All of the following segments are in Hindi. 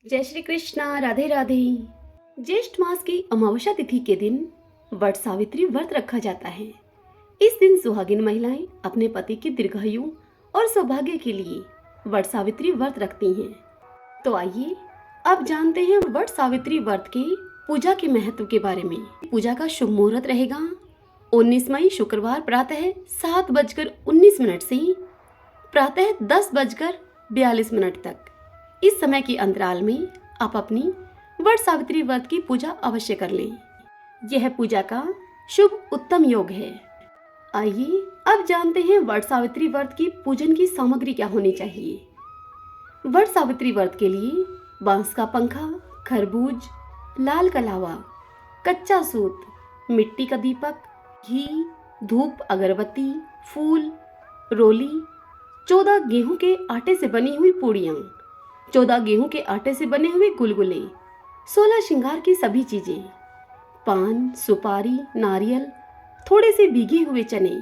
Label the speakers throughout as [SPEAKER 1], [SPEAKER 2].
[SPEAKER 1] जय श्री कृष्णा। राधे राधे। ज्येष्ठ मास की अमावस्या तिथि के दिन वट सावित्री व्रत रखा जाता है। इस दिन सुहागिन महिलाएं अपने पति की दीर्घायु और सौभाग्य के लिए वट सावित्री व्रत रखती हैं। तो आइए अब जानते हैं वट सावित्री व्रत के पूजा के महत्व के बारे में। पूजा का शुभ मुहूर्त रहेगा 19 मई शुक्रवार प्रातः 7:19 से प्रातः 10:42 तक। इस समय के अंतराल में आप अपनी वट सावित्री व्रत की पूजा अवश्य कर लें। यह पूजा का शुभ उत्तम योग है। आइए अब जानते हैं वट सावित्री व्रत की पूजन की सामग्री क्या होनी चाहिए। वट सावित्री व्रत के लिए बांस का पंखा, खरबूज, लाल कलावा, कच्चा सूत, मिट्टी का दीपक, घी, धूप, अगरबत्ती, फूल, रोली, 14 गेहूं के आटे से बनी हुई पूड़ियाँ, 14 गेहूं के आटे से बने हुए गुलगुले, 16 श्रृंगार की सभी चीजें, पान, सुपारी, नारियल, थोड़े से भीगे हुए चने,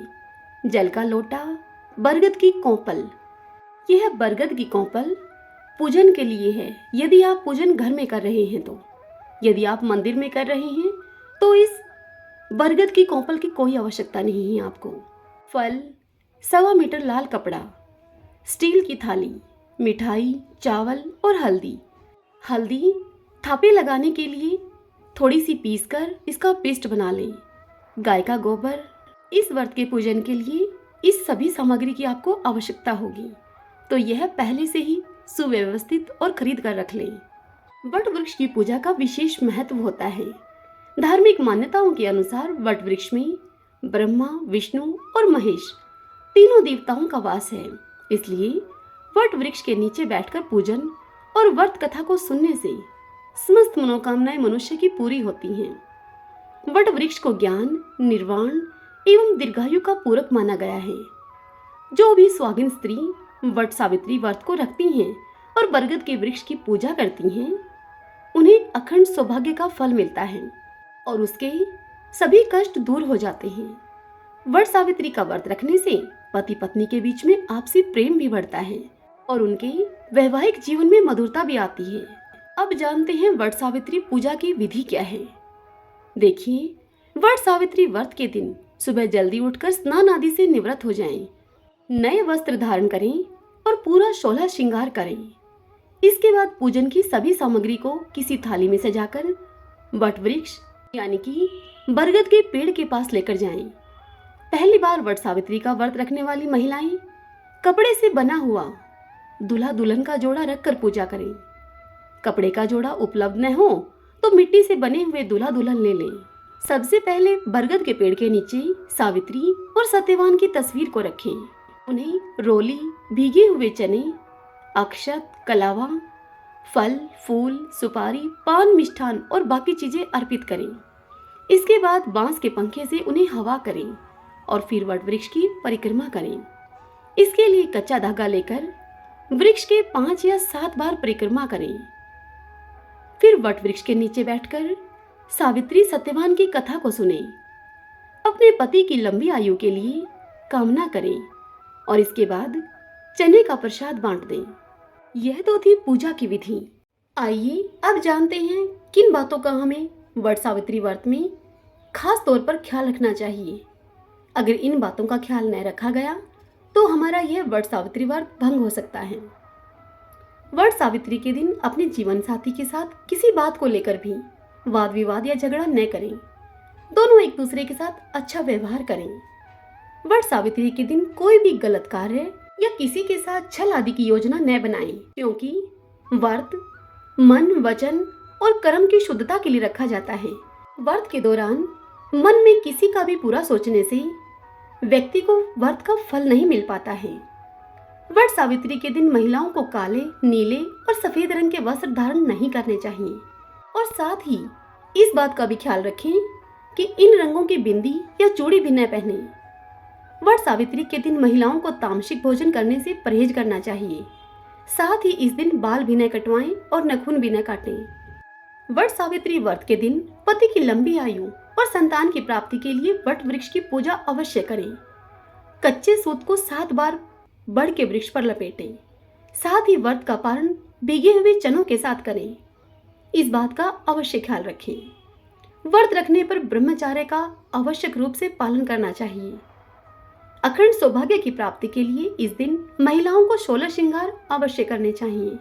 [SPEAKER 1] जल का लोटा, बरगद की कोंपल। यह बरगद की कोंपल पूजन के लिए है। यदि आप पूजन घर में कर रहे हैं तो, यदि आप मंदिर में कर रहे हैं तो इस बरगद की कोंपल की कोई आवश्यकता नहीं है आपको। फल, 1.25 मीटर लाल कपड़ा, स्टील की थाली, मिठाई, चावल और हल्दी। हल्दी थापे लगाने के लिए थोड़ी सी पीसकर इसका पेस्ट बना लें। गाय का गोबर। इस व्रत के पूजन के लिए इस सभी सामग्री की आपको आवश्यकता होगी, तो यह पहले से ही सुव्यवस्थित और खरीद कर रख लें। वट वृक्ष की पूजा का विशेष महत्व होता है। धार्मिक मान्यताओं के अनुसार वट वृक्ष में ब्रह्मा, विष्णु और महेश तीनों देवताओं का वास है। इसलिए वट वृक्ष के नीचे बैठकर पूजन और व्रत कथा को सुनने से समस्त मनोकामनाएं मनुष्य की पूरी होती हैं। वट वृक्ष को ज्ञान, निर्वाण एवं दीर्घायु का पूरक माना गया है। जो भी सुहागिन स्त्री वट सावित्री व्रत को रखती हैं और बरगद के वृक्ष की पूजा करती हैं, उन्हें अखंड सौभाग्य का फल मिलता है और उसके सभी कष्ट दूर हो जाते हैं। वट सावित्री का व्रत रखने से पति पत्नी के बीच में आपसी प्रेम भी बढ़ता है और उनके वैवाहिक जीवन में मधुरता भी आती है। अब जानते हैं वट सावित्री पूजा की विधि क्या है। देखिए, वट सावित्री व्रत के दिन सुबह जल्दी उठकर स्नान आदि से निवृत्त हो जाएं, नए वस्त्र धारण करें और पूरा 16 श्रृंगार करें। इसके बाद पूजन की सभी सामग्री को किसी थाली में सजाकर वट वृक्ष यानी कि बरगद के पेड़ के पास लेकर जाएं। पहली बार वट सावित्री का व्रत रखने वाली महिलाएं कपड़े से बना हुआ दूल्हा दुल्हन का जोड़ा रखकर पूजा करें। कपड़े का जोड़ा उपलब्ध न हो तो मिट्टी से बने हुए दूल्हा दुल्हन ले लें। सबसे पहले बरगद के पेड़ के नीचे सावित्री और सत्यवान की तस्वीर को रखें। उन्हें रोली, भीगे हुए चने, अक्षत, कलावा, फल, फूल, सुपारी, पान, मिष्ठान और बाकी चीजें अर्पित करें। इसके बाद बांस के पंखे से उन्हें हवा करें और फिर वट वृक्ष की परिक्रमा करें। इसके लिए कच्चा धागा लेकर वृक्ष के 5 या 7 बार परिक्रमा करें। फिर वट वृक्ष के नीचे बैठकर सावित्री सत्यवान की कथा को सुने, अपने पति की लंबी आयु के लिए कामना करें और इसके बाद चने का प्रसाद बांट दें। यह तो थी पूजा की विधि। आइए अब जानते हैं किन बातों का हमें वट सावित्री व्रत में खास तौर पर ख्याल रखना चाहिए। अगर इन बातों का ख्याल न रखा गया तो हमारा यह वट सावित्री व्रत भंग हो सकता है। वट सावित्री के दिन अपने जीवन साथी के साथ किसी बात को लेकर भी वाद विवाद या झगड़ा न करें। दोनों एक दूसरे के साथ अच्छा व्यवहार करें। वट सावित्री के दिन कोई भी गलत कार्य या किसी के साथ छल आदि की योजना न बनाएं, क्योंकि व्रत मन, वचन और कर्म की शुद्धता के लिए रखा जाता है। व्रत के दौरान मन में किसी का भी बुरा सोचने से व्यक्ति को व्रत का फल नहीं मिल पाता है। वट सावित्री के दिन महिलाओं को काले, नीले और सफेद रंग के वस्त्र धारण नहीं करने चाहिए और साथ ही इस बात का भी ख्याल रखें कि इन रंगों की बिंदी या चूड़ी भी न पहने। वट सावित्री के दिन महिलाओं को तामसिक भोजन करने से परहेज करना चाहिए। साथ ही इस दिन बाल भी न कटवाएं और नाखून भी न काटें। वट सावित्री व्रत के दिन पति की लंबी आयु और संतान की प्राप्ति के लिए वट वृक्ष की पूजा अवश्य करें। कच्चे सूत को 7 बार बड़ के वृक्ष पर लपेटें। साथ ही व्रत का पारण भीगे हुए चनों के साथ करें। इस बात का अवश्य ख्याल रखें। व्रत रखने पर ब्रह्मचार्य का आवश्यक रूप से पालन करना चाहिए। अखंड सौभाग्य की प्राप्ति के लिए इस दिन महिलाओं को 16 श्रृंगार अवश्य करने चाहिए।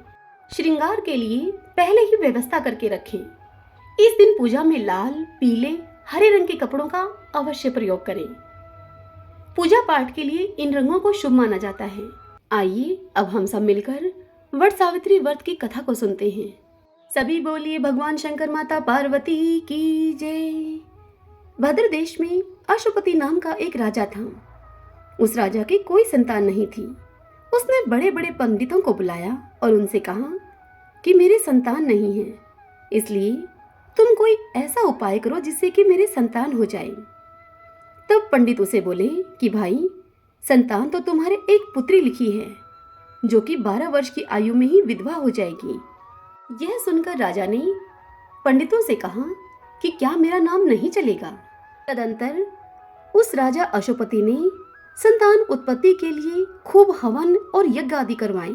[SPEAKER 1] श्रृंगार के लिए पहले ही व्यवस्था करके रखें। इस दिन पूजा में लाल, पीले, हरे रंग के कपड़ों का अवश्य प्रयोग करें। पूजा पाठ के लिए इन रंगों को शुभ माना जाता है। आइए अब हम सब मिलकर वट सावित्री व्रत की कथा को सुनते हैं। सभी बोलिए भगवान शंकर माता पार्वती की जय। भद्र देश में अशुपति नाम का एक राजा था। उस राजा की कोई संतान नहीं थी। उसने बड़े बड़े पंडितों को बुलाया और उनसे कहा कि मेरे संतान नहीं है, इसलिए तुम कोई ऐसा उपाय करो जिससे कि मेरे संतान हो जाए। तब पंडित उसे बोले कि भाई, संतान तो तुम्हारे एक पुत्री लिखी है जो कि 12 वर्ष की आयु में ही विधवा हो जाएगी। यह सुनकर राजा ने पंडितों से कहा कि क्या मेरा नाम नहीं चलेगा। तदंतर उस राजा अशुपति ने संतान उत्पत्ति के लिए खूब हवन और यज्ञ आदि करवाए।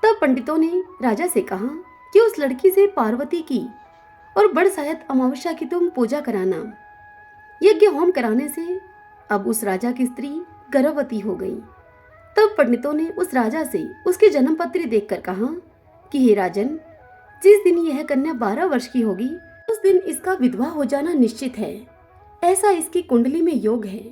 [SPEAKER 1] तब पंडितों ने राजा से कहा कि उस लड़की से पार्वती की और बड़सायत अमावस्या की तुम पूजा कराना। यज्ञ होम कराने से अब उस राजा की स्त्री गर्भवती हो गई। तब पंडितों ने उस राजा से उसकी जन्म पत्री देखकर कहा कि हे राजन, जिस दिन यह कन्या 12 वर्ष की होगी उस दिन इसका विधवा हो जाना निश्चित है। ऐसा इसकी कुंडली में योग है,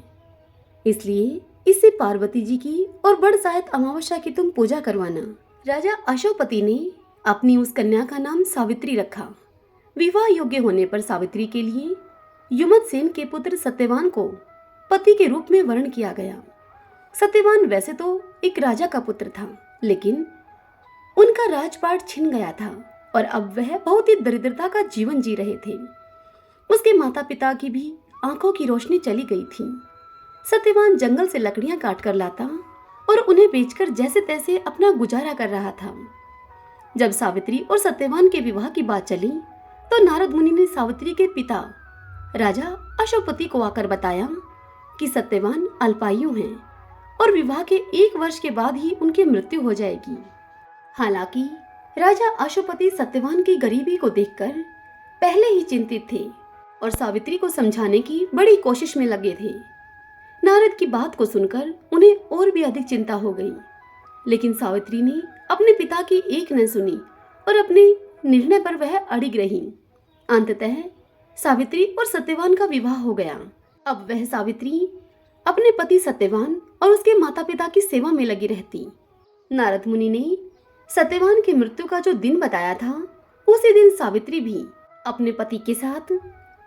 [SPEAKER 1] इसलिए इससे पार्वती जी की और बड़सायत अमावस्या की तुम पूजा करवाना। राजा अशोपति ने अपनी उस कन्या का नाम सावित्री रखा। विवाह योग्य होने पर सावित्री के लिए युमतसेन के पुत्र सत्यवान को पति के रूप में वर्ण किया गया। सत्यवान वैसे तो एक राजा का पुत्र था, लेकिन उनका राजपाट छिन गया था और अब वह बहुत ही दरिद्रता का जीवन जी रहे थे। उसके माता पिता की भी आंखों की रोशनी चली गई थी। सत्यवान जंगल से लकड़ियां काट कर लाता और उन्हें बेचकर जैसे तैसे अपना गुजारा कर रहा था। जब सावित्री और सत्यवान के विवाह की बात चली तो नारद मुनि ने सावित्री के पिता राजा अशोपति को आकर बताया कि सत्यवान अल्पायु हैं और विवाह के 1 वर्ष के बाद ही उनकी मृत्यु हो जाएगी। हालांकि राजा अशोपति सत्यवान की गरीबी को देखकर पहले ही चिंतित थे और सावित्री को समझाने की बड़ी कोशिश में लगे थे। नारद की बात को सुनकर उन्हें और भी अधिक चिंता हो गई, लेकिन सावित्री ने अपने पिता की एक न सुनी और अपने निर्णय पर वह अड़िग रही। अंततः सावित्री और सत्यवान का विवाह हो गया। अब वह सावित्री अपने पति सत्यवान और उसके माता पिता की सेवा में लगी रहती। नारद मुनि ने सत्यवान की मृत्यु का जो दिन बताया था, उसी दिन सावित्री भी अपने पति के साथ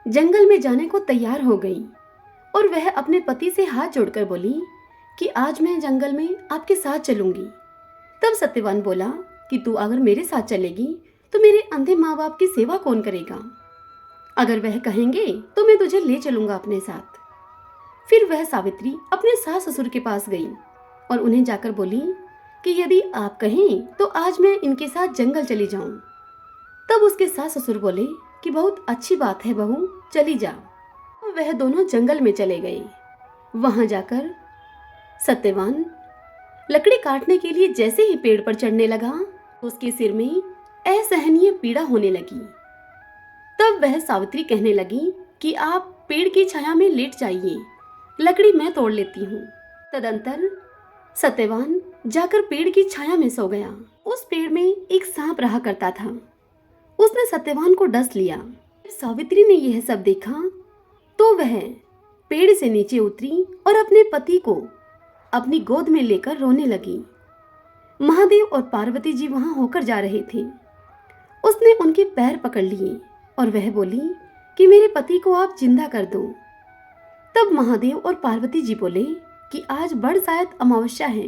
[SPEAKER 1] जंगल में जाने को तैयार हो गई और वह अपने पति से हाथ जोड़कर बोली कि आज मैं जंगल में आपके साथ चलूंगी। तब सत्यवान बोला कि तू अगर मेरे साथ चलेगी तो मेरे अंधे माँ बाप की सेवा कौन करेगा? अगर वह कहेंगे तो मैं तुझे ले चलूंगा अपने साथ। फिर वह सावित्री अपने सास ससुर के पास गई और उन्हें जाकर बोली कि यदि आप कहें तो आज मैं इनके साथ जंगल चली जाऊं। तब उसके सास ससुर बोले कि बहुत अच्छी बात है बहू, चली जा। वह दोनों जंगल में चले गए। वहां जाकर सत्यवान लकड़ी काटने के लिए जैसे ही पेड़ पर चढ़ने लगा, उसके सिर में असहनीय पीड़ा होने लगी। तब वह सावित्री कहने लगी कि आप पेड़ की छाया में लेट जाइए, लकड़ी मैं तोड़ लेती हूँ। तदंतर सत्यवान जाकर पेड़ की छाया में सो गया। उस पेड़ में एक सांप रहा करता था। उसने सत्यवान को डस लिया। सावित्री ने यह सब देखा तो वह पेड़ से नीचे उतरी और अपने पति को अपनी गोद में लेकर रोने लगी। महादेव और पार्वती जी वहां होकर जा रहे थे। उसने उनके पैर पकड़ लिए और वह बोली कि मेरे पति को आप जिंदा कर दो। तब महादेव और पार्वती जी बोले कि आज बड़सायत अमावस्या है,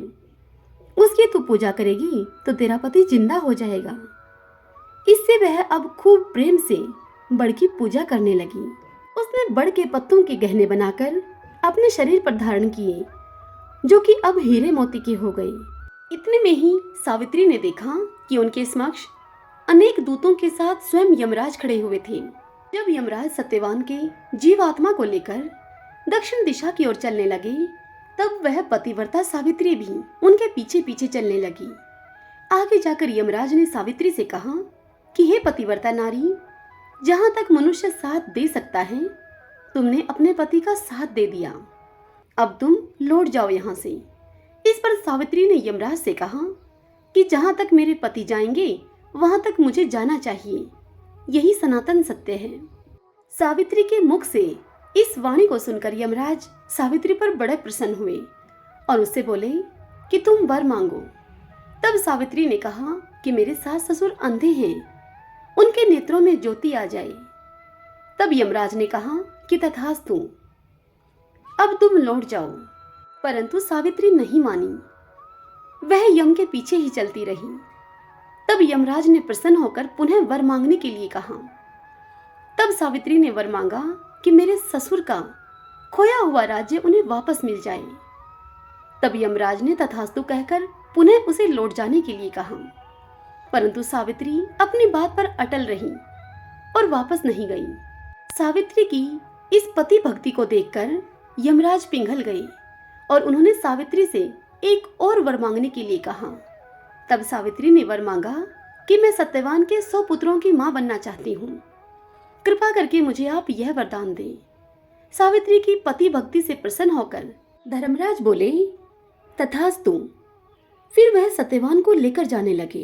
[SPEAKER 1] उसकी तू पूजा करेगी तो तेरा पति जिंदा हो जाएगा। इससे वह अब खूब प्रेम से बड़ की पूजा करने लगी। उसने बड़ के पत्तों के गहने बनाकर अपने शरीर पर धारण किए, जो कि अब हीरे मोती के हो गए। इतने में ही सावित्री ने देखा कि उनके समक्ष अनेक दूतों के साथ स्वयं यमराज खड़े हुए थे। जब यमराज सत्यवान के जीवात्मा को लेकर दक्षिण दिशा की ओर चलने लगे, तब वह पतिव्रता सावित्री भी उनके पीछे पीछे चलने लगी। आगे जाकर यमराज ने सावित्री से कहा कि हे पतिव्रता नारी, जहां तक मनुष्य साथ दे सकता है तुमने अपने पति का साथ दे दिया, अब तुम लौट जाओ यहाँ से। इस पर सावित्री ने यमराज से कहा कि जहां तक मेरे पति जाएंगे वहां तक मुझे जाना चाहिए, यही सनातन सत्य है। सावित्री के मुख से इस वाणी को सुनकर यमराज सावित्री पर बड़े प्रसन्न हुए और उससे बोले कि तुम वर मांगो। तब सावित्री ने कहा कि मेरे सास ससुर अंधे हैं, उनके नेत्रों में ज्योति आ जाए। तब यमराज ने कहा कि तथास्तु, अब तुम लौट जाओ। परंतु सावित्री नहीं मानी, वह यम के पीछे ही चलती रही। तब यमराज ने प्रसन्न होकर पुनः वर मांगने के लिए कहा। तब सावित्री ने वर मांगा कि मेरे ससुर का खोया हुआ राज्य उन्हें वापस मिल जाए। तब यमराज ने तथास्तु कहकर पुनः उसे लौट जाने के लिए कहा। परंतु सावित्री अपनी बात पर अटल रही और वापस नहीं गई। सावित्री की इस पति भक्ति को देखकर यमराज पिघल गए और उन्होंने सावित्री से एक और वर मांगने के लिए कहा। तब सावित्री ने वर मांगा कि मैं सत्यवान के 100 पुत्रों की मां बनना चाहती हूँ, कृपा करके मुझे आप यह वरदान दें। सावित्री की पति भक्ति से प्रसन्न होकर धर्मराज बोले, तथास्तु। फिर वह सत्यवान को लेकर जाने लगे।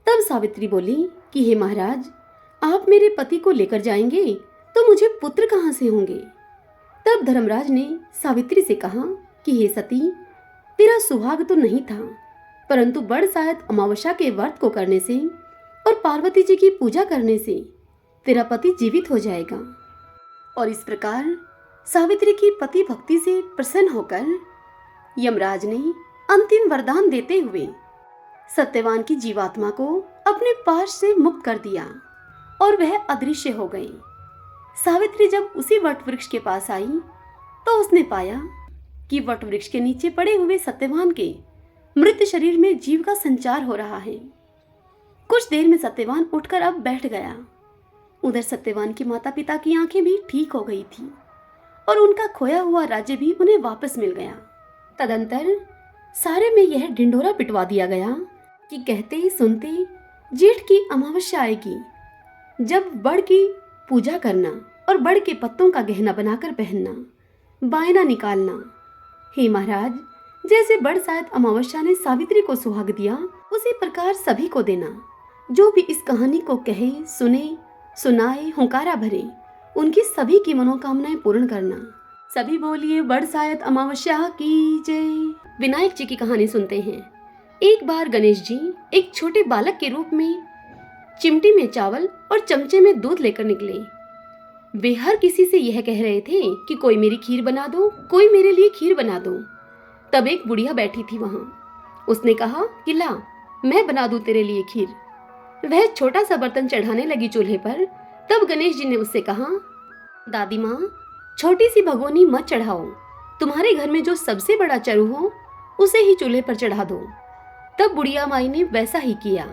[SPEAKER 1] तब सावित्री बोली कि हे महाराज, आप मेरे पति को लेकर जाएंगे तो मुझे पुत्र कहाँ से होंगे। तब धर्मराज ने सावित्री से कहा कि हे सती, तेरा सुहाग तो नहीं था, परंतु बड़सायत अमावस्या के व्रत को करने से और पार्वती जी की पूजा करने से तेरा पति जीवित हो जाएगा। और इस प्रकार सावित्री की पति भक्ति से प्रसन्न होकर यमराज ने अंतिम वरदान देते हुए सत्यवान की जीवात्मा को अपने पाश से मुक्त कर दिया और वह अदृश्य हो गई। सावित्री जब उसी वट वृक्ष के पास आई तो उसने पाया कि वट वृक्ष के नीचे पड़े हुए सत्यवान के मृत शरीर में जीव का संचार हो रहा है। कुछ देर में सत्यवान उठकर अब बैठ गया। उधर सत्यवान के माता पिता की आंखें भी ठीक हो गई थी और उनका खोया हुआ राज्य भी उन्हें वापस मिल गया। तदंतर सारे में यह ढिंढोरा पिटवा दिया गया कि कहते ही सुनते जेठ की अमावस्या आएगी, जब बड़ की पूजा करना और बड़ के पत्तों का गहना बनाकर पहनना, बायना निकालना। हे महाराज, जैसे बड़सायत अमावस्या ने सावित्री को सुहाग दिया, उसी प्रकार सभी को देना। जो भी इस कहानी को कहे, सुने, सुनाए, हुंकारा भरे, उनकी सभी की मनोकामनाएं पूर्ण करना। सभी बोलिए बड़सायत अमावस्या की जय। विनायक जी की कहानी सुनते हैं। एक बार गणेश जी एक छोटे बालक के रूप में चिमटी में चावल और चमचे में दूध लेकर निकले। वे हर किसी से यह कह रहे थे कि कोई मेरी खीर बना दो, कोई मेरे लिए खीर बना दो। तब एक बुढ़िया बैठी थी वहां। उसने कहा कि ला, मैं बना दूं तेरे लिए खीर। वह छोटा सा बर्तन चढ़ाने लगी चूल्हे पर। तब गणेश जी ने उससे कहा, दादी माँ, छोटी सी भगोनी मत चढ़ाओ, तुम्हारे घर में जो सबसे बड़ा चरु हो उसे ही चूल्हे पर चढ़ा दो। तब बुढ़िया माई ने वैसा ही किया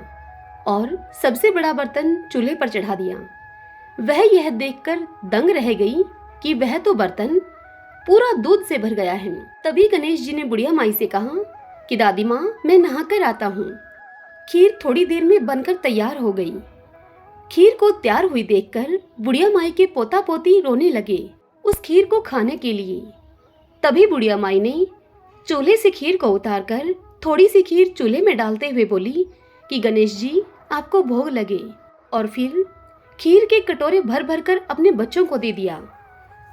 [SPEAKER 1] और सबसे बड़ा बर्तन चूल्हे पर चढ़ा दिया। वह यह देखकर दंग रह गई कि वह तो बर्तन पूरा दूध से भर गया है। तभी गणेश जी ने बुढ़िया माई से कहा कि दादी माँ, मैं नहाकर आता हूँ। खीर थोड़ी देर में बनकर तैयार हो गई। खीर को तैयार हुई देखकर बुढ़िया माई के पोता पोती रोने लगे उस खीर को खाने के लिए। तभी बुढ़िया माई ने चूल्हे से खीर को उतारकर थोड़ी सी खीर चूल्हे में डालते हुए बोली कि गणेश जी, आपको भोग लगे। और फिर खीर के कटोरे भर भर कर अपने बच्चों को दे दिया।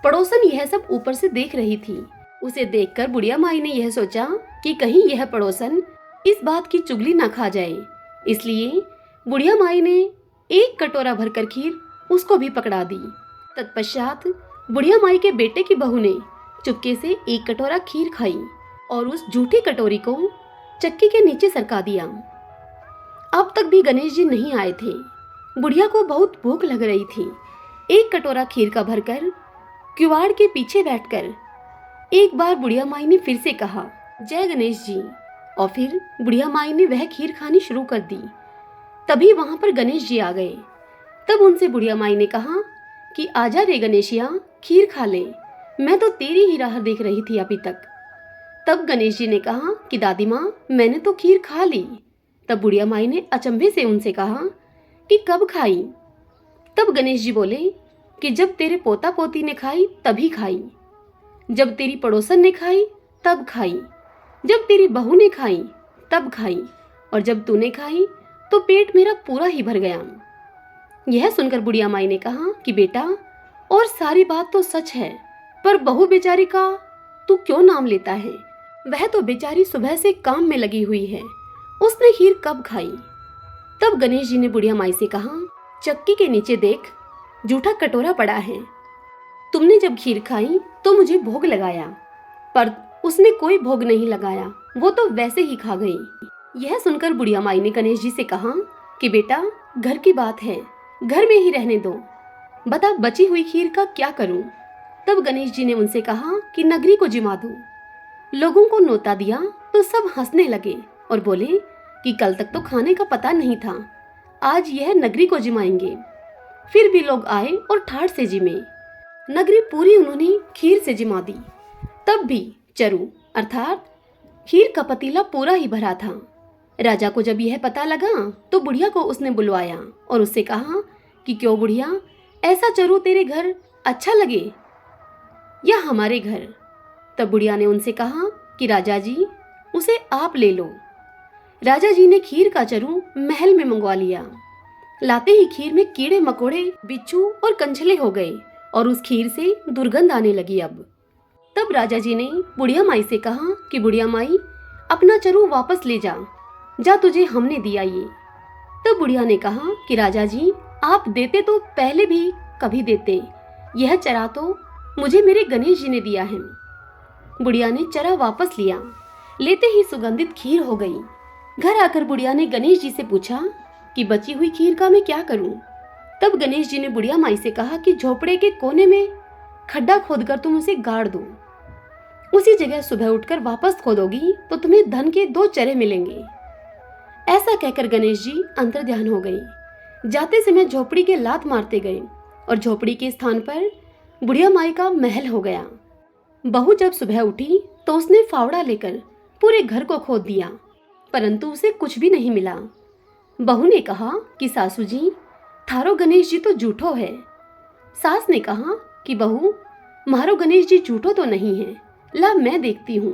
[SPEAKER 1] पड़ोसन यह सब ऊपर से देख रही थी। उसे देखकर बुढ़िया माई ने यह सोचा कि कहीं यह पड़ोसन इस बात की चुगली ना खा जाए, इसलिए बुढ़िया माई ने एक कटोरा भरकर खीर उसको भी पकड़ा दी। तत्पश्चात बुढ़िया माई के बेटे की बहू ने चुपके से एक कटोरा खीर खाई और उस झूठी कटोरी को चक्की के नीचे सरका दिया। अब तक भी गणेश जी नहीं आए थे। बुढ़िया को बहुत भूख लग रही थी। एक कटोरा खीर का भरकर किवाड़ के पीछे बैठकर एक बार बुढ़िया माई ने फिर से कहा, जय गणेश जी। और फिर बुढ़िया माई ने वह खीर खानी शुरू कर दी। तभी वहां पर गणेश जी आ गए। तब उनसे बुढ़िया माई ने कहा कि आजा रे गणेशिया, खीर खा ले, मैं तो तेरी ही राह देख रही थी अभी तक। तब गणेश जी ने कहा कि दादी माँ, मैंने तो खीर खा ली। तब बुढ़िया माई ने अचंभे से उनसे कहा कि कब खाई। तब गणेश जी बोले कि जब तेरे पोता पोती ने खाई तभी खाई, जब तेरी पड़ोसन ने खाई तब खाई, जब तेरी बहू ने खाई तब खाई, और जब तूने खाई तो पेट मेरा पूरा ही भर गया। यह सुनकर बुढ़िया माई ने कहा कि बेटा, और सारी बात तो सच है, पर बहू बेचारी का तू क्यों नाम लेता है? वह तो बेचारी सुबह से काम में लगी हुई है, उसने खीर कब खाई? तब गणेश जी ने बुढ़िया माई से कहा, चक्की के नीचे देख, जूठा कटोरा पड़ा है। तुमने जब खीर खाई तो मुझे भोग लगाया, पर उसने कोई भोग नहीं लगाया, वो तो वैसे ही खा गई। यह सुनकर बुढ़िया माई ने गणेश जी से कहा कि बेटा, घर की बात है, घर में ही रहने दो, बता बची हुई खीर का क्या करूं? तब गणेश जी ने उनसे कहा कि नगरी को जिमा दो। लोगों को न्योता दिया तो सब हंसने लगे और बोले कि कल तक तो खाने का पता नहीं था, आज यह नगरी को जिमाएंगे। फिर भी लोग आए और ठाठ से जिमे। नगरी पूरी उन्होंने खीर से जिमा दी। तब भी चरु अर्थात खीर का पतीला पूरा ही भरा था। राजा को जब यह पता लगा तो बुढ़िया को उसने बुलवाया और उससे कहा कि क्यों बुढ़िया, ऐसा चरु तेरे घर अच्छा लगे या हमारे घर? तब बुढ़िया ने उनसे कहा कि राजा जी, उसे आप ले लो। राजा जी ने खीर का चरु महल में मंगवा लिया। लाते ही खीर में कीड़े मकोड़े, बिच्छू और कंछले हो गए और उस खीर से दुर्गंध आने लगी। अब तब राजा जी ने बुढ़िया माई से कहा कि बुढ़िया माई, अपना चरु वापस ले जा, जा तुझे हमने दिया ये। तब बुढ़िया ने कहा कि राजा जी, आप देते तो पहले भी कभी देते, यह चरा तो मुझे मेरे गणेश जी ने दिया है। बुढ़िया ने चरा वापस लिया, लेते ही सुगंधित खीर हो गई। घर आकर बुढ़िया ने गणेश जी से पूछा कि बची हुई खीर का मैं क्या करूं? तब गणेश जी ने बुढ़िया माई से कहा कि झोपड़े के कोने में खड्डा खोदकर तुम उसे गाड़ दो। उसी जगह सुबह उठकर वापस खोदोगी तो तुम्हें धन के 2 चरे मिलेंगे। ऐसा कहकर गणेश जी अंतर्ध्यान हो गई। जाते समय झोपड़ी के लात मारते गए और झोपड़ी के स्थान पर बुढ़िया माई का महल हो गया। बहू जब सुबह उठी तो उसने फावड़ा लेकर पूरे घर को खोद दिया, परंतु उसे कुछ भी नहीं मिला। बहू ने कहा कि सासू जी, थारो गणेश जी तो झूठो है। सास ने कहा कि बहू, मारो गणेश जी झूठो तो नहीं है, ला मैं देखती हूँ।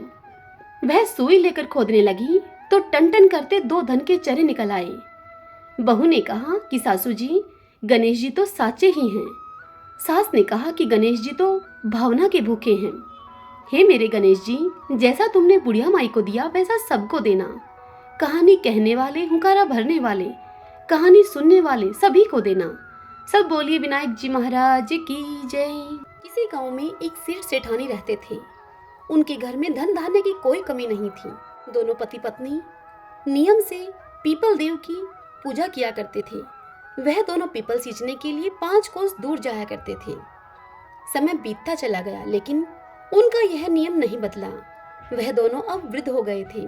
[SPEAKER 1] वह सुई लेकर खोदने लगी तो टन टन करते 2 धन के चरे निकल आए। बहू ने कहा कि सासू जी, गणेश जी तो साचे ही हैं। सास ने कहा कि गणेश जी तो भावना के भूखे हैं। हे मेरे गणेश जी, जैसा तुमने बुढ़िया माई को दिया वैसा सबको देना। कहानी कहने वाले, हुंकारा भरने वाले, कहानी सुनने वाले सभी को देना। सब बोलिए विनायक जी महाराज की जय। किसी गांव में एक सेठ सेठानी रहते थे। उनके घर में धन धान्य की कोई कमी नहीं थी। दोनों पति पत्नी नियम से पीपल देव की पूजा किया करते थे। वह दोनों पीपल सींचने के लिए 5 कोस दूर जाया करते थे। समय बीतता चला गया, लेकिन उनका यह नियम नहीं बदला। वह दोनों अब वृद्ध हो गए थे।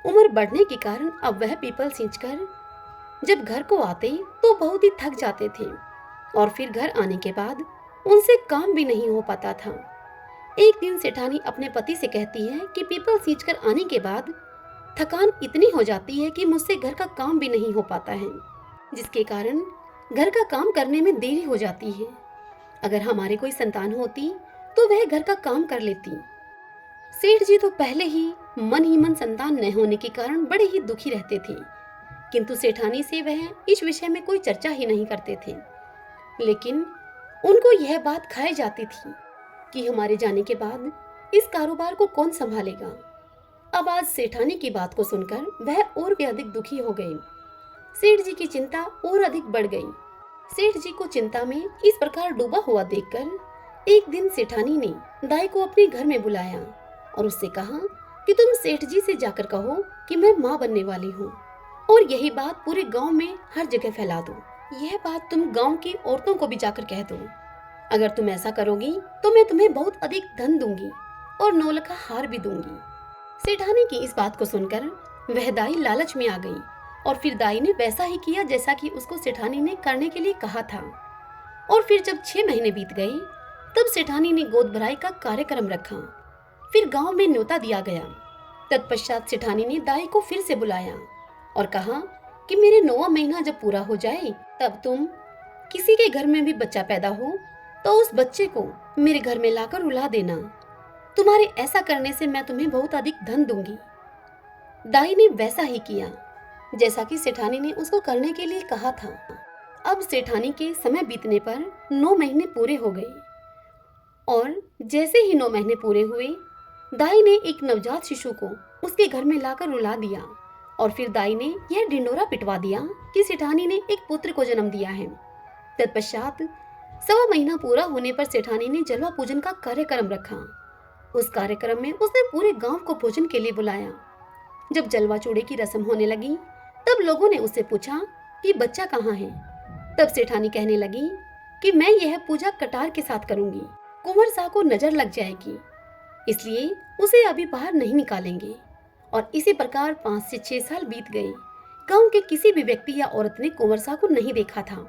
[SPEAKER 1] उम्र बढ़ने के कारण अब वह पीपल सींचकर जब घर को आते तो बहुत ही थक जाते थे और फिर घर आने के बाद उनसे काम भी नहीं हो पाता था। एक दिन सेठानी अपने पति से कहती है कि पीपल सींचकर आने के बाद थकान इतनी हो जाती है कि मुझसे घर का काम भी नहीं हो पाता है, जिसके कारण घर का काम करने में देरी हो जाती है। अगर हमारे कोई संतान होती तो वह घर का काम कर लेती। सेठ जी तो पहले ही मन संतान न होने के कारण बड़े ही दुखी रहते थे, किंतु सेठानी से वह इस विषय में कोई चर्चा ही नहीं करते थे। लेकिन उनको यह बात खाई जाती थी कि हमारे जाने के बाद इस कारोबार को कौन संभालेगा। अब आज सेठानी की बात को सुनकर वह और भी अधिक दुखी हो गए। सेठ जी की चिंता और अधिक बढ़ गई। सेठ जी को चिंता में इस प्रकार डूबा हुआ देखकर एक दिन सेठानी ने दाई को अपने घर में बुलाया और उससे कहा कि तुम सेठ जी से जाकर कहो कि मैं माँ बनने वाली हूँ और यही बात पूरे गांव में हर जगह फैला दो। यह बात तुम गांव की औरतों को भी जाकर कह दो। अगर तुम ऐसा करोगी तो मैं तुम्हें बहुत अधिक धन दूंगी और 9 लाख हार भी दूंगी। सेठानी की इस बात को सुनकर वह दाई लालच में आ गई और फिर दाई ने वैसा ही किया जैसा कि उसको सेठानी ने करने के लिए कहा था। और फिर जब 6 महीने बीत गए तब सेठानी ने गोद भराई का कार्यक्रम रखा। फिर गांव में न्योता दिया गया। तत्पश्चात सेठानी ने दाई को फिर से बुलाया और कहा कि मेरे 9वां महीना जब पूरा हो जाए तब तुम किसी के घर में भी बच्चा पैदा हो तो उस बच्चे को मेरे घर में लाकर रुला देना। तुम्हारे ऐसा करने से मैं तुम्हें बहुत अधिक धन दूंगी। दाई ने वैसा ही किया जैसा कि सेठानी ने उसको करने के लिए कहा था। अब सेठानी के समय बीतने पर 9 महीने पूरे हो गए और जैसे ही 9 महीने पूरे हुए, दाई ने एक नवजात शिशु को उसके घर में लाकर रुला दिया और फिर दाई ने यह ढिंडोरा पिटवा दिया कि सेठानी ने एक पुत्र को जन्म दिया है। तत्पश्चात 1.25 महीना पूरा होने पर सेठानी ने जलवा पूजन का कार्यक्रम रखा। उस कार्यक्रम में उसने पूरे गांव को भोजन के लिए बुलाया। जब जलवा चूड़े की रस्म होने लगी तब लोगों ने उससे पूछा कि बच्चा कहाँ है। तब सेठानी कहने लगी कि मैं यह पूजा कटार के साथ करूंगी, कुंवर साह को नजर लग जाएगी, इसलिए उसे अभी बाहर नहीं निकालेंगे। और इसी प्रकार 5 से 6 साल बीत गए। गांव के किसी भी व्यक्ति या औरत ने कुंवर साह को नहीं देखा था।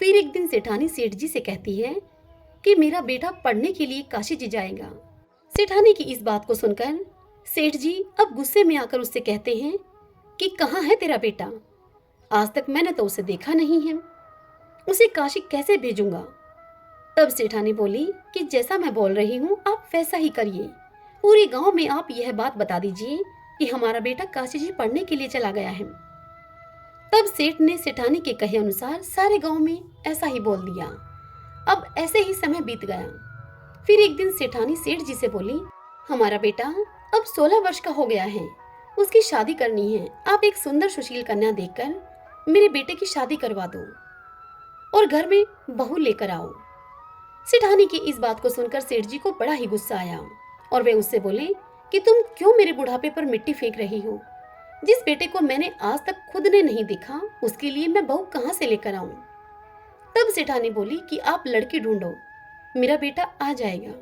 [SPEAKER 1] फिर एक दिन सेठानी सेठ जी से कहती है कि मेरा बेटा पढ़ने के लिए काशी जी जाएगा। सेठानी की इस बात को सुनकर सेठ जी अब गुस्से में आकर उससे कहते हैं कि कहाँ है तेरा बेटा? आज तक मैंने तो उसे देखा नहीं है, उसे काशी कैसे भेजूंगा? तब सेठानी बोली कि जैसा मैं बोल रही हूँ आप वैसा ही करिए। पूरे गांव में आप यह बात बता दीजिए कि हमारा बेटा काशी जी पढ़ने के लिए चला गया है। तब सेठ ने सेठानी के कहे अनुसार सारे गांव में ऐसा ही बोल दिया। अब ऐसे ही समय बीत गया। फिर एक दिन सेठानी सेठ जी से बोली, हमारा बेटा अब 16 वर्ष का हो गया है, उसकी शादी करनी है। आप एक सुंदर सुशील कन्या देखकर मेरे बेटे की शादी करवा दो और घर में बहू लेकर आओ। सेठानी की इस बात को सुनकर सेठ जी को बड़ा ही गुस्सा आया और वे उससे बोले कि तुम क्यों मेरे बुढ़ापे पर मिट्टी फेंक रही हो? जिस बेटे को मैंने आज तक खुद ने नहीं देखा उसके लिए मैं बहू कहां से लेकर आऊं? तब सेठानी बोली कि आप लड़की ढूंढो, मेरा बेटा आ जाएगा।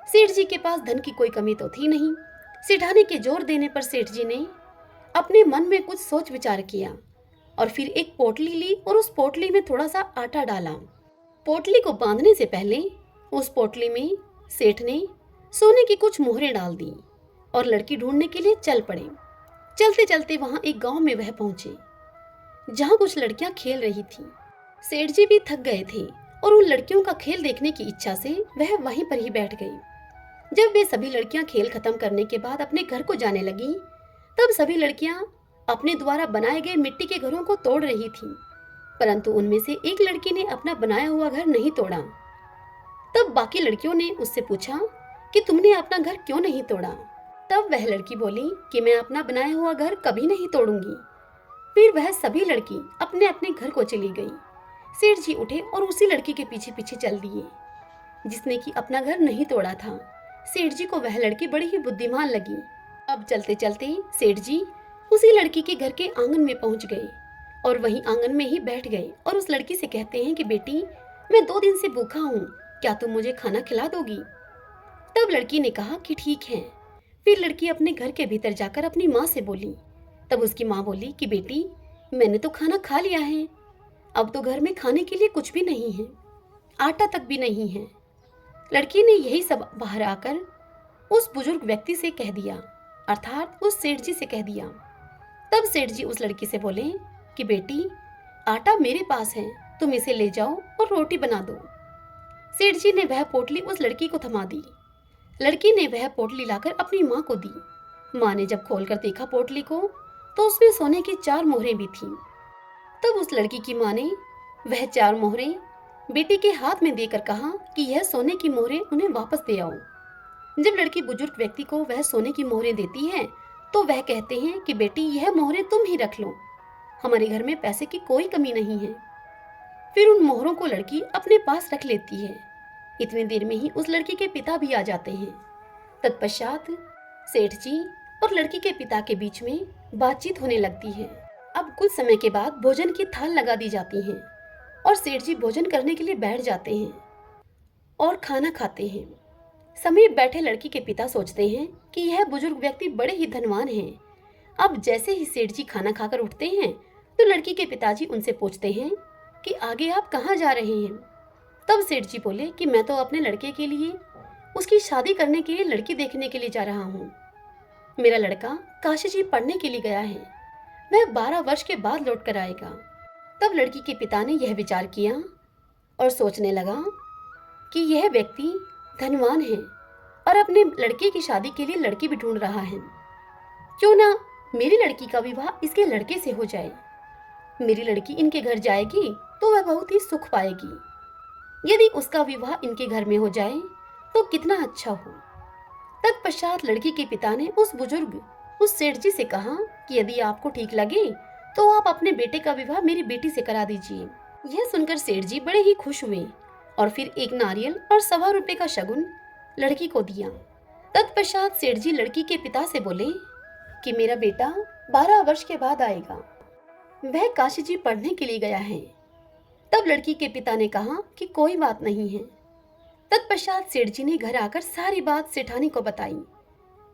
[SPEAKER 1] सेठ जी के पास धन की कोई कमी तो थी नहीं। सेठानी के जोर देने पर सेठ जी ने अपने मन में कुछ सोच विचार किया और फिर एक पोटली ली और उस पोटली में थोड़ा सा आटा डाला। पोटली को बांधने से पहले उस पोटली में सेठ ने सोने की कुछ मोहरें डाल दी और लड़की ढूंढने के लिए चल पड़े। चलते चलते वहां एक गांव में वह पहुंचे जहां कुछ लड़कियां खेल रही थीं। सेठ जी भी थक गए थे और उन लड़कियों का खेल देखने की इच्छा से वह वहीं पर ही बैठ गई। जब वे सभी लड़कियां खेल खत्म करने के बाद अपने घर को जाने लगी तब सभी लड़कियां अपने द्वारा बनाए गए मिट्टी के घरों को तोड़ रही थीं, परंतु उनमें से एक लड़की ने अपना बनाया हुआ घर नहीं तोड़ा। तब बाकी लड़कियों ने उससे पूछा कि तुमने अपना घर क्यों नहीं तोड़ा? तब वह लड़की बोली कि मैं अपना बनाया हुआ घर कभी नहीं तोड़ूंगी। फिर वह सभी लड़की अपने अपने घर को चली गई। सेठ जी उठे और उसी लड़की के पीछे पीछे चल दिए जिसने कि अपना घर नहीं तोड़ा था। सेठ जी को वह लड़की बड़ी ही बुद्धिमान लगी। अब चलते चलते सेठ जी उसी लड़की के घर के आंगन में पहुंच गए और वहीं आंगन में ही बैठ गए और उस लड़की से कहते हैं कि बेटी, मैं 2 दिन से भूखा हूँ, क्या तुम मुझे खाना खिला दोगी? तब लड़की ने कहा कि ठीक है। फिर लड़की अपने घर के भीतर जाकर अपनी माँ से बोली। तब उसकी माँ बोली कि बेटी, मैंने तो खाना खा लिया है, अब तो घर में खाने के लिए कुछ भी नहीं है, आटा तक भी नहीं है। लड़की ने यही सब बाहर आकर उस बुजुर्ग व्यक्ति से कह दिया, अर्थात उस सेठ जी से कह दिया। तब सेठ जी उस लड़की से बोले कि बेटी, आटा मेरे पास है, तुम इसे ले जाओ और रोटी बना दो। सेठ जी ने वह पोटली उस लड़की को थमा दी। लड़की ने वह पोटली लाकर अपनी माँ को दी। माँ ने जब खोलकर देखा पोटली को तो उसमें सोने की 4 मोहरें भी थीं। तब उस लड़की की माँ ने वह 4 मोहरें बेटी के हाथ में देकर कहा कि यह सोने की मोहरें उन्हें वापस दे आओ। जब लड़की बुजुर्ग व्यक्ति को वह सोने की मोहरें देती है तो वह कहते हैं कि बेटी, यह मोहरें तुम ही रख लो, हमारे घर में पैसे की कोई कमी नहीं है। फिर उन मोहरों को लड़की अपने पास रख लेती है। इतनी देर में ही उस लड़की के पिता भी आ जाते हैं। तत्पश्चात सेठ जी और लड़की के पिता के बीच में बातचीत होने लगती है। अब कुछ समय के बाद भोजन की थाल लगा दी जाती है और सेठ जी भोजन करने के लिए बैठ जाते हैं और खाना खाते हैं। समीप बैठे लड़की के पिता सोचते हैं कि यह बुजुर्ग व्यक्ति बड़े ही धनवान हैं। अब जैसे ही सेठ जी खाना खाकर उठते हैं तो लड़की के पिताजी उनसे पूछते हैं कि आगे आप कहाँ जा रहे हैं? तब सेठ जी बोले कि मैं तो अपने लड़के के लिए, उसकी शादी करने के लिए लड़की देखने के लिए जा रहा हूँ। मेरा लड़का काशी जी पढ़ने के लिए गया है, वह 12 वर्ष के बाद लौट कर आएगा। तब लड़की के पिता ने यह विचार किया और सोचने लगा कि यह व्यक्ति धनवान है और अपने लड़के की शादी के लिए लड़की भी ढूंढ रहा है। क्यों ना मेरी लड़की का विवाह इसके लड़के से हो जाए। मेरी लड़की इनके घर जाएगी तो वह बहुत ही सुख पाएगी। यदि उसका विवाह इनके घर में हो जाए तो कितना अच्छा हो। तत्पश्चात लड़की के पिता ने उस बुजुर्ग उस सेठ जी से कहा कि यदि आपको ठीक लगे तो आप अपने बेटे का विवाह मेरी बेटी से करा दीजिए। यह सुनकर सेठ जी बड़े ही खुश हुए और फिर एक नारियल और 1.25 रुपए का शगुन लड़की को दिया। तत्पश्चात सेठ जी लड़की के पिता से बोले कि मेरा बेटा 12 वर्ष के बाद आएगा, वह काशी जी पढ़ने के लिए गया है। तब लड़की के पिता ने कहा कि कोई बात नहीं है। तत्पश्चात सेठ जी ने घर आकर सारी बात सेठानी को बताई।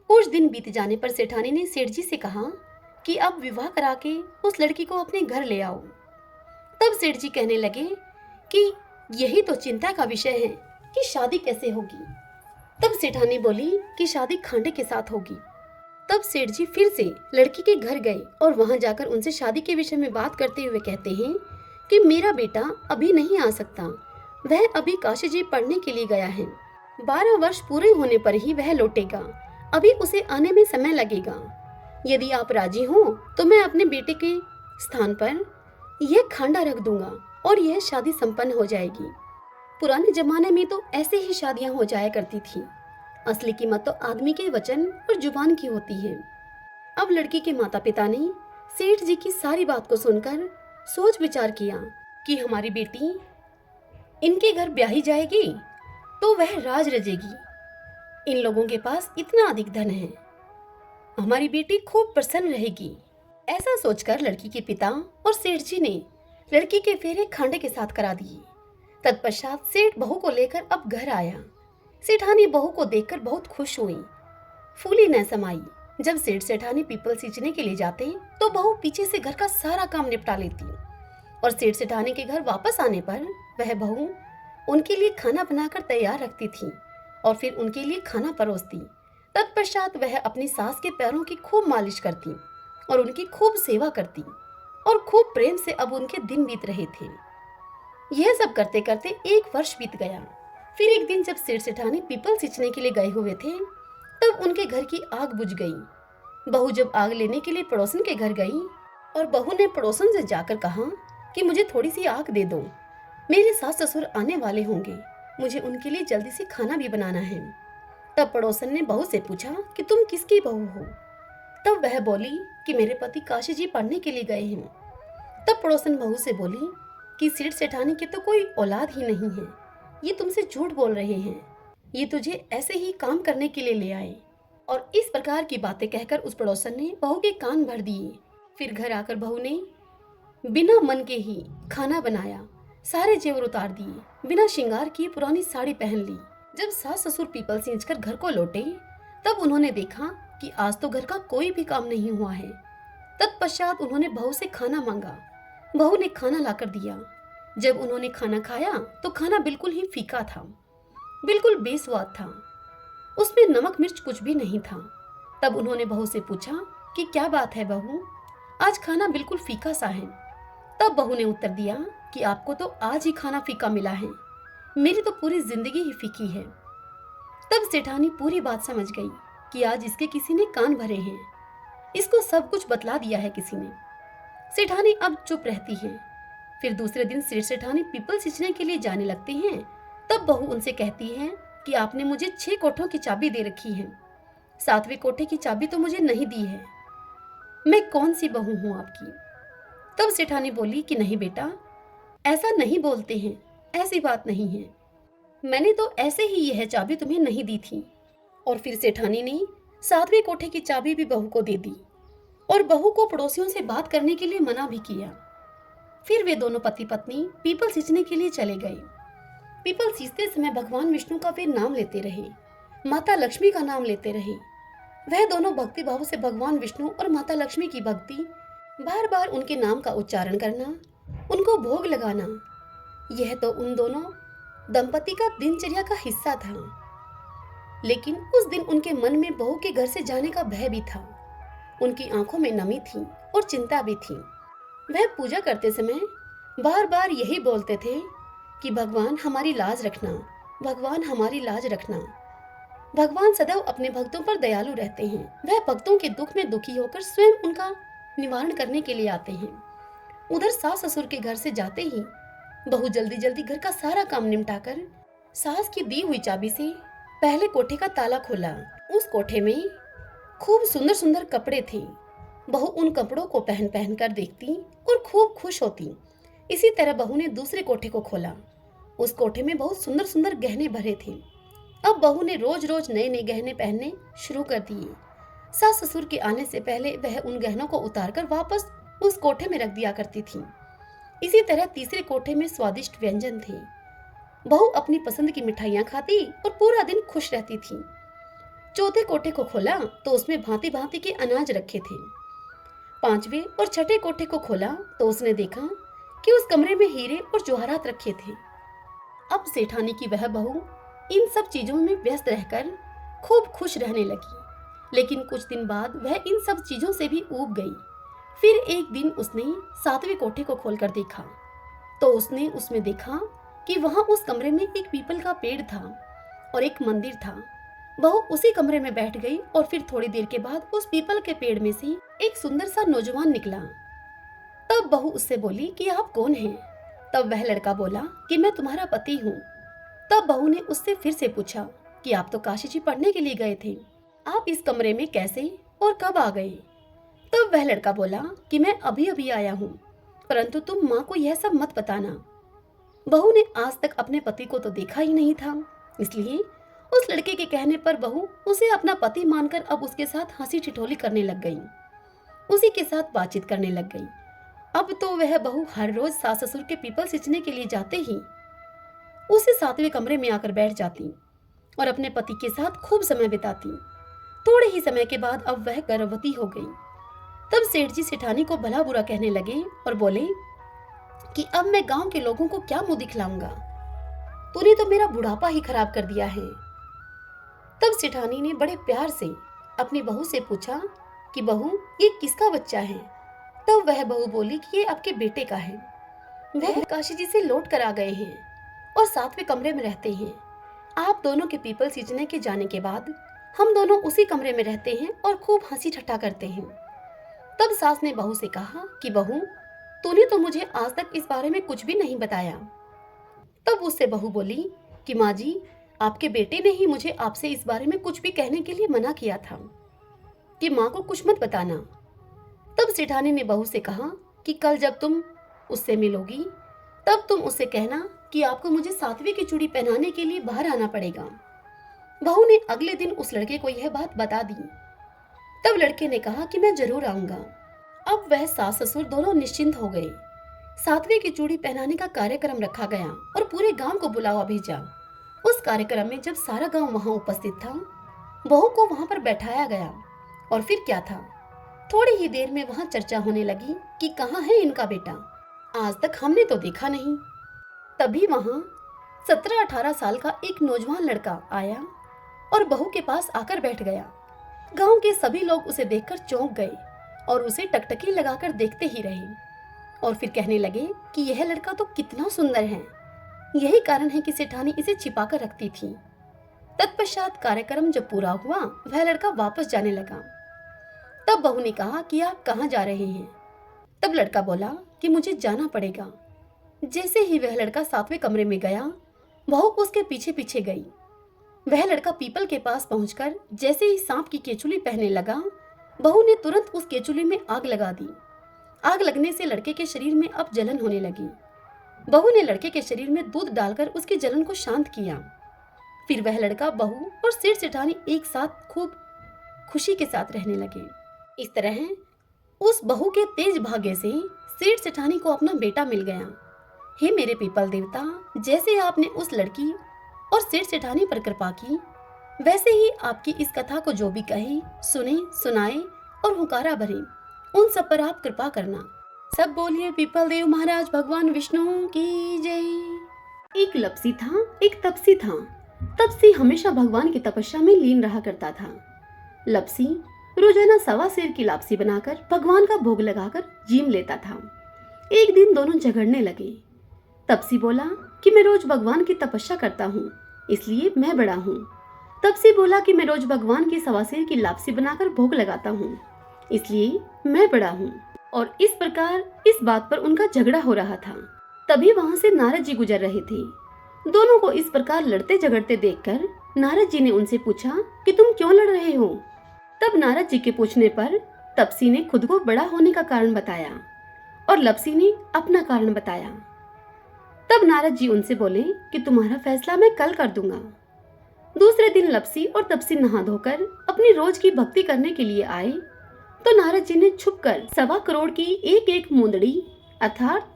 [SPEAKER 1] कुछ दिन बीत जाने पर सेठानी ने सेठ जी से कहा कि अब विवाह करा के उस लड़की को अपने घर ले आओ। तब सेठ जी कहने लगे कि यही तो चिंता का विषय है कि शादी कैसे होगी। तब सेठानी बोली कि शादी खांडे के साथ होगी। तब सेठ जी फिर से लड़की के घर गए और वहां जाकर उनसे शादी के विषय में बात करते हुए कहते हैं कि मेरा बेटा अभी नहीं आ सकता, वह अभी काशी जी पढ़ने के लिए गया है। 12 वर्ष पूरे होने पर ही वह लौटेगा, अभी उसे आने में समय लगेगा। यदि आप राजी हो तो मैं अपने बेटे के स्थान पर यह खांडा रख दूंगा और यह शादी संपन्न हो जाएगी। पुराने जमाने में तो ऐसे ही शादियां हो जाया करती थी। असली कीमत तो आदमी के वचन और जुबान की होती है। अब लड़की के माता पिता ने सेठ जी की सारी बात को सुनकर सोच विचार किया कि हमारी बेटी इनके घर ब्याही जाएगी तो वह राज रजेगी। इन लोगों के पास इतना अधिक धन है, हमारी बेटी खूब प्रसन्न रहेगी। ऐसा सोचकर लड़की के पिता और सेठ जी ने लड़की के फेरे खांडे के साथ करा दिए। तत्पश्चात सेठ बहू को लेकर अब घर आया। सेठानी बहू को देखकर बहुत खुश हुई, फूली न समाई। जब सेठ सेठानी पीपल सींचने के लिए जाते तो बहू पीछे से घर का सारा काम निपटा लेती और सेठ सेठानी के घर वापस आने पर वह बहू उनके लिए खाना बनाकर तैयार रखती थी और फिर उनके लिए खाना परोसती। तत्पश्चात वह अपनी सास के पैरों की खूब मालिश करती और उनकी खूब सेवा करती और खूब प्रेम से अब उनके दिन बीत रहे थे। यह सब करते करते 1 वर्ष बीत गया। फिर एक दिन जब सेठ सेठानी पीपल सींचने के लिए गए हुए थे तब उनके घर की आग बुझ गई। बहू जब आग लेने के लिए पड़ोसन के घर गई और बहू ने पड़ोसन से जाकर कहा कि मुझे थोड़ी सी आग दे दो, मेरे सास ससुर आने वाले होंगे, मुझे उनके लिए जल्दी से खाना भी बनाना है। तब पड़ोसन ने बहू से पूछा कि तुम किसकी बहू हो। तब वह बोली कि मेरे पति काशी जी पढ़ने के लिए गए हैं। तब पड़ोसन बहू से बोली कि सेठ सेठानी के तो कोई औलाद ही नहीं है, ये तुमसे झूठ बोल रहे हैं, ये तुझे ऐसे ही काम करने के लिए ले आए। और इस प्रकार की बातें कहकर उस पड़ोसन ने बहू के कान भर दिए। फिर घर आकर बहू ने बिना मन के ही खाना बनाया, सारे जेवर उतार दिए, बिना श्रृंगार किए पुरानी साड़ी पहन ली। जब सास ससुर पीपल सींचकर घर को लौटे तब उन्होंने देखा कि आज तो घर का कोई भी काम नहीं हुआ है। तत्पश्चात उन्होंने बहू से खाना मांगा। बहू ने खाना लाकर दिया। जब उन्होंने खाना खाया तो खाना बिल्कुल ही फीका था, बिल्कुल बेस्वाद था, उसमें नमक मिर्च कुछ भी नहीं था। तब उन्होंने बहू से पूछा कि क्या बात है बहू, आज खाना बिल्कुल फीका सा है। तब बहू ने उत्तर दिया कि आपको तो आज ही खाना फीका मिला है, मेरी तो पूरी जिंदगी ही फीकी है। तब सेठानी पूरी बात समझ गई कि आज इसके किसी ने कान भरे हैं, इसको सब कुछ बतला दिया है किसी ने। सेठानी अब चुप रहती है। फिर दूसरे दिन सेठ सेठानी पीपल सींचने के लिए जाने लगते हैं। तब बहू उनसे कहती है कि आपने मुझे 6 कोठों की चाबी दे रखी है, 7वें कोठे की चाबी तो मुझे नहीं दी है, मैं कौन सी बहू हूँ आपकी। तब सेठानी बोली कि नहीं बेटा, ऐसा नहीं बोलते हैं, ऐसी बात नहीं है, मैंने तो ऐसे ही यह चाबी तुम्हें नहीं दी थी। और फिर सेठानी ने 7वें कोठे की चाबी भी बहू को दे दी और बहू को पड़ोसियों से बात करने के लिए मना भी किया। फिर वे दोनों पति पत्नी पीपल सींचने के लिए चले गए। पीपल सींचते समय भगवान विष्णु का वे नाम लेते रहे, माता लक्ष्मी का नाम लेते रहे। वह दोनों भक्ति भाव से भगवान विष्णु और माता लक्ष्मी की भक्ति, बार बार उनके नाम का उच्चारण करना, उनको भोग लगाना, यह तो उन दोनों दंपति का दिनचर्या का हिस्सा था। लेकिन उस दिन उनके मन में बहू के घर से जाने का भय भी था। उनकी आंखों में नमी थी और चिंता भी थी। वह पूजा करते समय बार बार यही बोलते थे कि भगवान हमारी लाज रखना, भगवान हमारी लाज रखना। भगवान सदैव अपने भक्तों पर दयालु रहते हैं। वह भक्तों के दुख में दुखी होकर स्वयं उनका निवारण करने के लिए आते हैं। उधर सास ससुर के घर से जाते ही बहू जल्दी जल्दी घर का सारा काम निपटाकर सास की दी हुई चाबी से पहले कोठे का ताला खोला। उस कोठे में खूब सुंदर सुंदर कपड़े थे। बहू उन कपड़ों को पहन पहन कर देखती और खूब खुश होती। इसी तरह बहू ने दूसरे कोठे को खोला। उस कोठे में बहुत सुंदर सुंदर गहने भरे थे। अब बहू ने रोज रोज नए नए गहने पहनने शुरू कर दिए। सास ससुर के आने से पहले वह उन गहनों को उतारकर वापस उस कोठे में रख दिया करती थी। इसी तरह तीसरे कोठे में स्वादिष्ट व्यंजन थे। बहू अपनी पसंद की मिठाइयाँ खाती और पूरा दिन खुश रहती थी। चौथे कोठे को खोला तो उसमें भांति भांति के अनाज रखे थे। पांचवें और छठे कोठे को खोला तो उसने देखा कि उस कमरे में हीरे और जवाहरात रखे थे। अब सेठानी की वह बहू इन सब चीजों में व्यस्त रहकर खूब खुश रहने लगी। लेकिन कुछ दिन बाद वह इन सब चीजों से भी ऊब गई। फिर एक दिन उसने सातवें कोठे को खोलकर देखा तो उसने उसमें देखा कि वहां उस कमरे में एक पीपल का पेड़ था और एक मंदिर था। बहू उसी कमरे में बैठ गई और फिर थोड़ी देर के बाद उस पीपल के पेड़ में से एक सुंदर सा नौजवान निकला। तब बहू उससे बोली कि आप कौन हैं? तब वह लड़का बोला कि मैं तुम्हारा पति हूँ। तब बहू ने उससे फिर से पूछा कि आप तो काशी जी पढ़ने के लिए गए थे, आप इस कमरे में कैसे और कब आ गए? तब वह लड़का बोला कि मैं अभी अभी आया हूँ, परंतु तुम माँ को यह सब मत बताना। बहू ने आज तक अपने पति को तो देखा ही नहीं था, इसलिए उस लड़के के कहने पर बहू उसे अपना पति मानकर अब उसके साथ हंसी ठिठोली करने लग गई, उसी के साथ बातचीत करने लग गई। अब तो वह बहू हर रोज सास ससुर के पीपल सींचने के लिए जाते ही उसे सातवें कमरे में आकर बैठ जाती और अपने पति के साथ खूब समय बिताती। थोड़े ही समय के बाद अब वह गर्भवती हो गई। तब सेठ जी सेठानी को भला बुरा कहने लगे और बोले कि अब मैं गांव के लोगों को क्या मुंह दिखलाऊंगा, तूने तो मेरा बुढ़ापा ही खराब कर दिया है। तब सेठानी ने बड़े प्यार से अपनी बहू से पूछा कि बहू ये किसका बच्चा है? तब वह बहू बोली कि ये आपके बेटे का है, वह काशी जी से लौट कर आ गए हैं और सातवें कमरे में रहते हैं। आप दोनों के पीपल सींचने के जाने के बाद हम दोनों उसी कमरे में रहते हैं और खूब हंसी ठट्ठा करते हैं। तब सास ने बहू से कहा कि बहू तूने तो मुझे आज तक इस बारे में कुछ भी नहीं बताया। तब उससे बहू बोली कि माँ जी, आपके बेटे ने ही मुझे आपसे इस बारे में कुछ भी कहने के लिए मना किया था कि माँ को कुछ मत बताना। तब सेठानी ने बहू से कहा कि कल जब तुम उससे मिलोगी तब तुम उससे कहना कि आपको मुझे सातवीं की चूड़ी पहनाने के लिए बाहर आना पड़ेगा। बहू ने अगले दिन उस लड़के को यह बात बता दी। तब लड़के ने कहा कि मैं जरूर आऊंगा। अब वह सास ससुर दोनों निश्चिंत हो गए। सातवीं की चूड़ी पहनाने का कार्यक्रम रखा गया और पूरे गांव को बुलावा भेजा। उस कार्यक्रम में जब सारा गांव वहां उपस्थित था, बहू को वहां पर बैठाया गया और फिर क्या था, थोड़ी ही देर में वहां चर्चा होने लगी कि कहाँ है इनका बेटा, आज तक हमने तो देखा नहीं। तभी वहां 17-18 साल का एक नौजवान लड़का आया और बहू के पास आकर बैठ गया। गांव के सभी लोग उसे देखकर चौंक गए और उसे टकटकी लगाकर देखते ही रहे और फिर कहने लगे कि यह लड़का तो कितना सुंदर है, यही कारण है कि सेठानी इसे छिपा कर रखती थी। तत्पश्चात कार्यक्रम जब पूरा हुआ वह लड़का वापस जाने लगा। तब बहू ने कहा कि आप कहाँ जा रहे हैं? तब लड़का बोला कि मुझे जाना पड़ेगा। जैसे ही वह लड़का सातवें कमरे में गया, बहू उसके पीछे पीछे गई। वह लड़का पीपल के पास पहुंचकर जैसे ही सांप की केचुली पहनने लगा, बहू ने तुरंत उस केचुली में आग लगा दी। आग लगने से लड़के के शरीर में अब जलन होने लगी। बहू ने लड़के के शरीर में दूध डालकर उसकी जलन को शांत किया। फिर वह लड़का, बहू और सेठ सेठानी एक साथ खूब खुशी के साथ रहने लगे। इस तरह उस बहू के तेज भाग्य से सेठ सेठानी को अपना बेटा मिल गया। हे मेरे पीपल देवता, जैसे आपने उस लड़की और सेठ सेठानी पर कृपा की, वैसे ही आपकी इस कथा को जो भी कहे, सुने, सुनाए और हुकारा भरे, उन सब पर आप कृपा करना। सब बोलिए पीपल देव महाराज भगवान विष्णु की जय। एक लपसी था, एक तपसी था। तपसी हमेशा भगवान की तपस्या में लीन रहा करता था। लपसी रोजाना सवा सेर की लापसी बनाकर भगवान का भोग लगाकर जीम लेता था। एक दिन दोनों झगड़ने लगे। तपसी बोला कि मैं रोज भगवान की तपस्या करता हूँ, इसलिए मैं बड़ा हूँ। तपसी बोला कि मैं रोज भगवान की सवा सेर की लापसी बनाकर भोग लगाता हूँ, इसलिए मैं बड़ा हूँ। और इस प्रकार इस बात पर उनका झगड़ा हो रहा था। तभी वहाँ से नारद जी गुजर रहे थे। दोनों को इस प्रकार लड़ते झगड़ते देखकर नारद जी ने उनसे पूछा कि तुम क्यों लड़ रहे हो। तब नारद जी के पूछने पर तपसी ने खुद को बड़ा होने का कारण बताया और लपसी ने अपना कारण बताया। तब नारद जी उनसे बोले कि तुम्हारा फैसला मैं कल कर दूंगा। दूसरे दिन लपसी और तपसी नहा धोकर अपनी रोज की भक्ति करने के लिए आए तो नारद जी ने छुपकर 1.25 करोड़ की एक एक मुंदड़ी अर्थात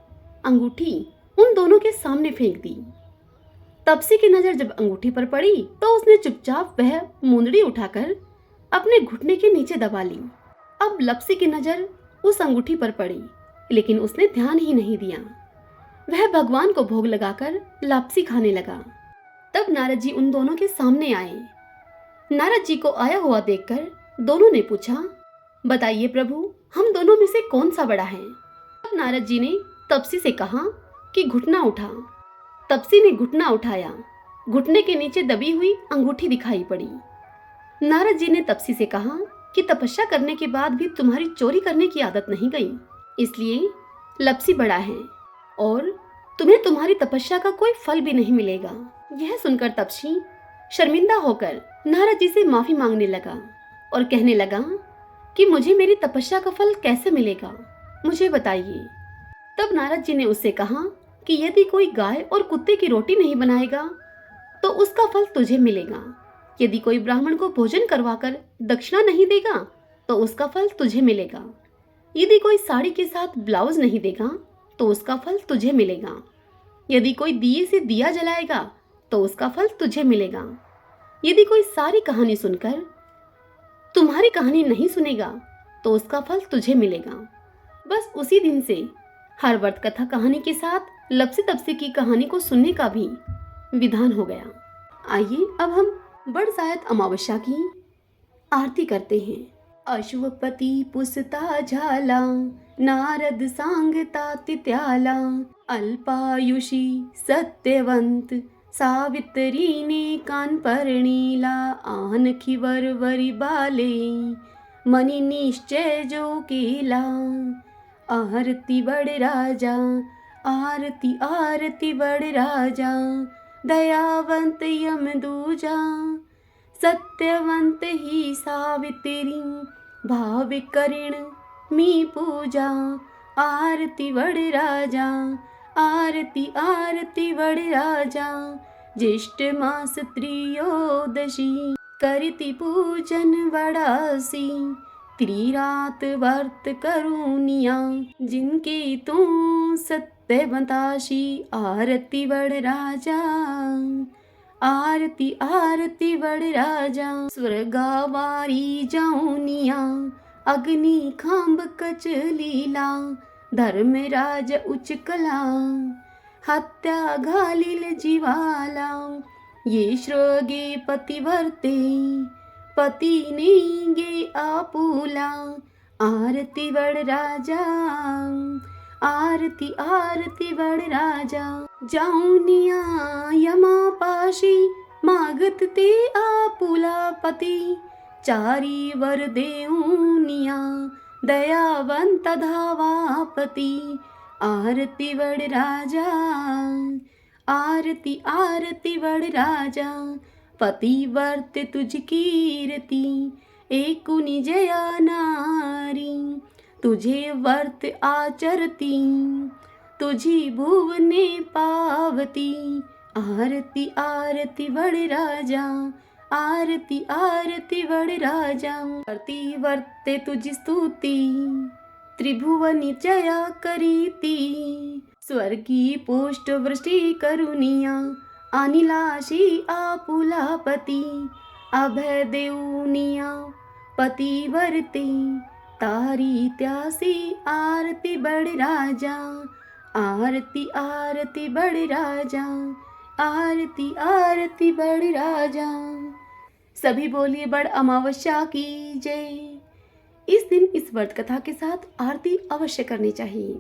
[SPEAKER 1] अंगूठी उन दोनों के सामने फेंक दी। तपसी की नजर जब अंगूठी पर पड़ी तो उसने चुपचाप वह मुंदड़ी उठाकर अपने घुटने के नीचे दबा ली। अब लपसी की नजर उस अंगूठी पर पड़ी, लेकिन उसने ध्यान ही नहीं दिया। वह भगवान को भोग लगाकर लापसी खाने लगा। तब नारद जी उन दोनों के सामने आए। नारद जी को आया हुआ देखकर दोनों ने पूछा, बताइए प्रभु, हम दोनों में से कौन सा बड़ा है। तब नारद जी ने तपसी से कहा कि घुटना उठा। तपसी ने घुटना उठाया। घुटने के नीचे दबी हुई अंगूठी दिखाई पड़ी। नारद जी ने तपसी से कहा कि तपस्या करने के बाद भी तुम्हारी चोरी करने की आदत नहीं गई, इसलिए लपसी बड़ा है और तुम्हें तुम्हारी तपस्या का कोई फल भी नहीं मिलेगा। यह सुनकर तपसी शर्मिंदा होकर नारद जी से माफी मांगने लगा और कहने लगा कि मुझे मेरी तपस्या का फल कैसे मिलेगा, मुझे बताइए। तब नारद जी ने उससे कहा कि यदि कोई गाय और कुत्ते की रोटी नहीं बनाएगा तो उसका फल तुझे मिलेगा। यदि कोई ब्राह्मण को भोजन करवाकर दक्षिणा नहीं देगा तो उसका फल तुझे मिलेगा। यदि कोई साड़ी के साथ ब्लाउज नहीं देगा तो उसका फल तुझे मिलेगा। यदि कोई दिए से दिया जलाएगा तो उसका फल तुझे मिलेगा। यदि कोई सारी कहानी सुनकर तुम्हारी कहानी नहीं सुनेगा तो उसका फल तुझे मिलेगा। बस उसी दिन से हर व्रत कथा कहानी के साथ लपसी तपसी की कहानी को सुनने का भी विधान हो गया। आइए अब हम बरसाइत अमावस्या की आरती करते हैं। अश्वपति पुसता झाला, नारद सांगता तित्याला, अल्पायुषी सत्यवंत, सावित्रीने कान परणीला, आणखी वरवरी बाले, मनी निश्चय जो केला, आरती बड़ राजा, आरती आरती बड़ राजा, दयावंत यमदूजा, सत्यवंत ही सावित्री, भाव करिण मी पूजा, आरती बड़ राजा, आरती आरती बड़ राजा, ज्येष्ठ मास त्रयोदशी, करती पूजन बड़ासी, त्रिरात वर्त करूनिया, जिनके तू सत्यवंताशी, आरती बड़ राजा, आरती आरती बड़ राजा, स्वर्गावारी जाऊनिया, अग्नि खांब कच लीला, धर्मराज उच्च कला, हत्या घालील जीवाला, ये श्रगे पतिवर्ते, पतीने गे आपुला, आरती बड़ राजा, आरती आरती बड़ राजा, जाऊनिया यमापाशी, मागत ते आपुला पति, चारी वर देऊनिया, दयावंत धावापति, आरती बड़ राजा, आरती आरती बड़ राजा, पतिवर्त तुझ कीर्ति, एकुनि जया नारी, तुझे वर्त आचरती, तुझी भुवने पावती, आरती आरती बड़ राजा, आरती आरती बड़ राजा, करती वर्ते तुझ स्तुति, त्रिभुवनि जया करीति, स्वर्गी पुष्ट वृष्टि करुनिया, अनिलाशी आपुलापति, अभय देऊनिया, पतिवर्ते, तारी त्यासी, आरती बड़ राजा, आरती आरती बड़ राजा, आरती आरती बड़ राजा। सभी बोलिए बड़ अमावस्या की जय। इस दिन इस व्रत कथा के साथ आरती अवश्य करनी चाहिए।